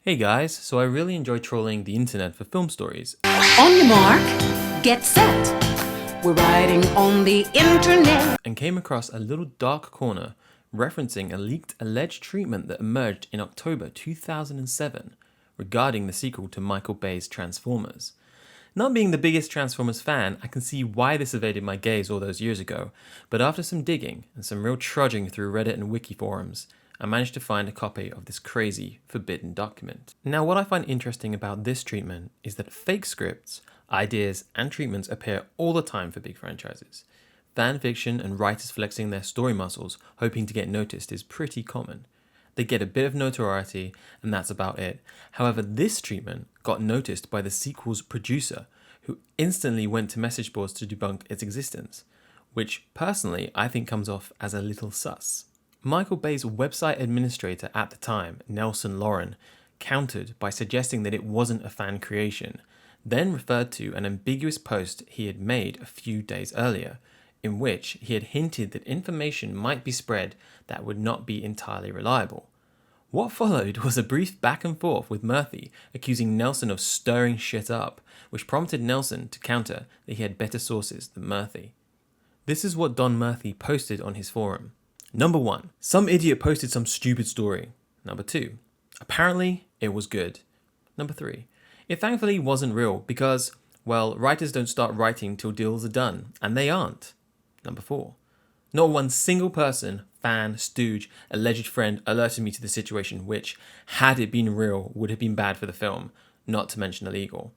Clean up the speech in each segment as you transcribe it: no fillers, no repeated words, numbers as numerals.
Hey guys, so I really enjoy trolling the internet for film stories. On your mark, get set. We're riding on the internet. And came across a little dark corner referencing a leaked alleged treatment that emerged in October 2007 regarding the sequel to Michael Bay's Transformers. Not being the biggest Transformers fan, I can see why this evaded my gaze all those years ago, but after some digging and some real trudging through Reddit and wiki forums, I managed to find a copy of this crazy, forbidden document. Now, what I find interesting about this treatment is that fake scripts, ideas, and treatments appear all the time for big franchises. Fan fiction and writers flexing their story muscles, hoping to get noticed, is pretty common. They get a bit of notoriety, and that's about it. However, this treatment got noticed by the sequel's producer, who instantly went to message boards to debunk its existence, which personally I think comes off as a little sus. Michael Bay's website administrator at the time, Nelson Lauren, countered by suggesting that it wasn't a fan creation, then referred to an ambiguous post he had made a few days earlier, in which he had hinted that information might be spread that would not be entirely reliable. What followed was a brief back and forth with Murphy, accusing Nelson of stirring shit up, which prompted Nelson to counter that he had better sources than Murphy. This is what Don Murphy posted on his forum. Number 1. Some idiot posted some stupid story. Number 2. Apparently, it was good. Number 3. It thankfully wasn't real because, well, writers don't start writing till deals are done, and they aren't. Number 4. Not one single person, fan, stooge, alleged friend alerted me to the situation which, had it been real, would have been bad for the film, not to mention illegal.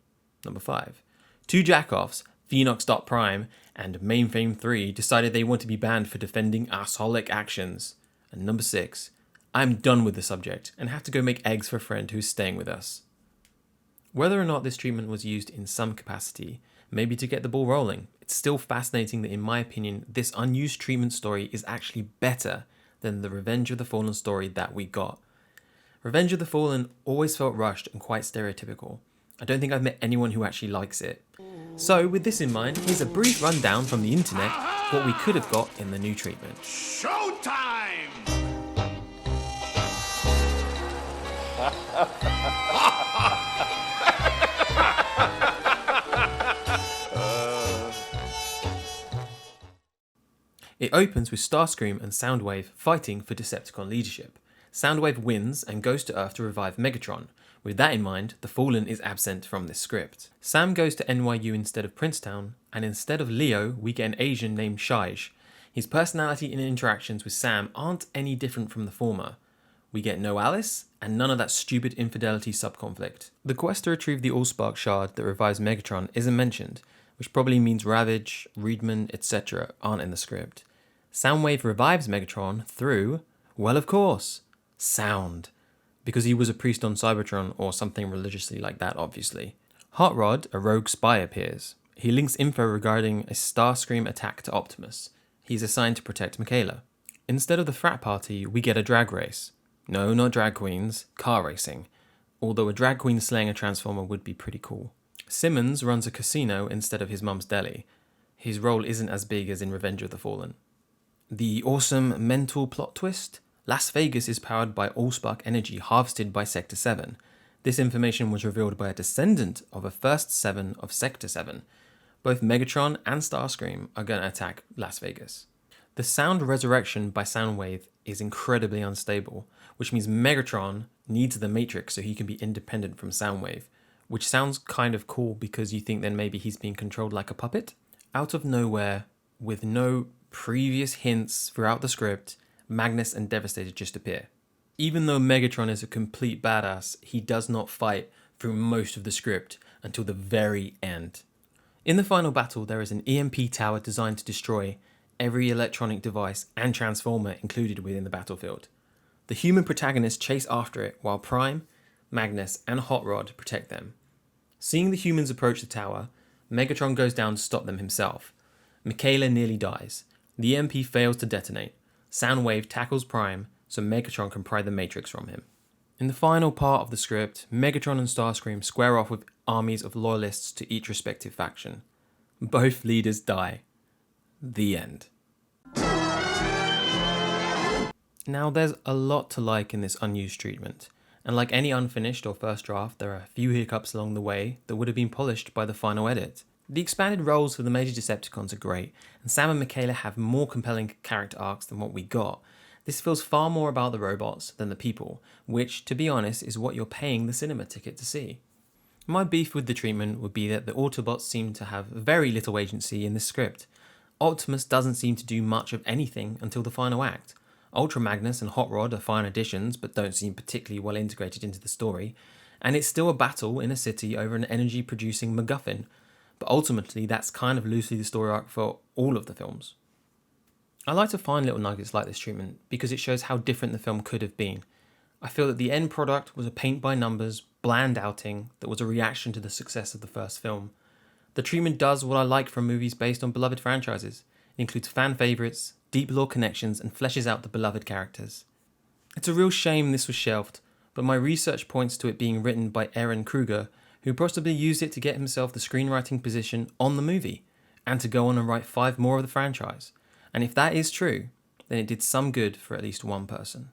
Number 5. 2 jackoffs, Phoenix.Prime and Mainframe 3 decided they want to be banned for defending assholic actions. And number 6. I'm done with the subject and have to go make eggs for a friend who's staying with us. Whether or not this treatment was used in some capacity, maybe to get the ball rolling, it's still fascinating that in my opinion this unused treatment story is actually better than the Revenge of the Fallen story that we got. Revenge of the Fallen always felt rushed and quite stereotypical. I don't think I've met anyone who actually likes it. So with this in mind, here's a brief rundown from the internet of what we could have got in the new treatment. Showtime! It opens with Starscream and Soundwave fighting for Decepticon leadership. Soundwave wins and goes to Earth to revive Megatron. With that in mind, the Fallen is absent from this script. Sam goes to NYU instead of Princetown, and instead of Leo, we get an Asian named Shige. His personality and interactions with Sam aren't any different from the former. We get no Alice, and none of that stupid infidelity subconflict. The quest to retrieve the Allspark shard that revives Megatron isn't mentioned, which probably means Ravage, Reedman, etc. aren't in the script. Soundwave revives Megatron through, well of course, sound. Because he was a priest on Cybertron or something religiously like that, obviously. Hot Rod, a rogue spy, appears. He links info regarding a Starscream attack to Optimus. He's assigned to protect Michaela. Instead of the frat party, we get a drag race. No, not drag queens, car racing. Although a drag queen slaying a Transformer would be pretty cool. Simmons runs a casino instead of his mum's deli. His role isn't as big as in Revenge of the Fallen. The awesome mental plot twist? Las Vegas is powered by Allspark energy harvested by Sector 7. This information was revealed by a descendant of a first 7 of Sector 7. Both Megatron and Starscream are going to attack Las Vegas. The sound resurrection by Soundwave is incredibly unstable, which means Megatron needs the Matrix so he can be independent from Soundwave, which sounds kind of cool because you think then maybe he's being controlled like a puppet. Out of nowhere, with no previous hints throughout the script, Magnus and Devastator just appear. Even though Megatron is a complete badass, he does not fight through most of the script until the very end. In the final battle, there is an EMP tower designed to destroy every electronic device and transformer included within the battlefield. The human protagonists chase after it while Prime, Magnus, and Hot Rod protect them. Seeing the humans approach the tower, Megatron goes down to stop them himself. Michaela nearly dies. The EMP fails to detonate. Soundwave tackles Prime so Megatron can pry the Matrix from him. In the final part of the script, Megatron and Starscream square off with armies of loyalists to each respective faction. Both leaders die. The end. Now there's a lot to like in this unused treatment, And like any unfinished or first draft, there are a few hiccups along the way that would have been polished by the final edit. The expanded roles for the major Decepticons are great, and Sam and Michaela have more compelling character arcs than what we got. This feels far more about the robots than the people, which, to be honest, is what you're paying the cinema ticket to see. My beef with the treatment would be that the Autobots seem to have very little agency in this script. Optimus doesn't seem to do much of anything until the final act. Ultra Magnus and Hot Rod are fine additions, but don't seem particularly well integrated into the story, and it's still a battle in a city over an energy-producing MacGuffin, but ultimately that's kind of loosely the story arc for all of the films. I like to find little nuggets like this treatment because it shows how different the film could have been. I feel that the end product was a paint-by-numbers, bland outing that was a reaction to the success of the first film. The treatment does what I like from movies based on beloved franchises. It includes fan favourites, deep lore connections, and fleshes out the beloved characters. It's a real shame this was shelved, but my research points to it being written by Aaron Kruger, who possibly used it to get himself the screenwriting position on the movie, and to go on and write 5 more of the franchise. And if that is true, then it did some good for at least one person.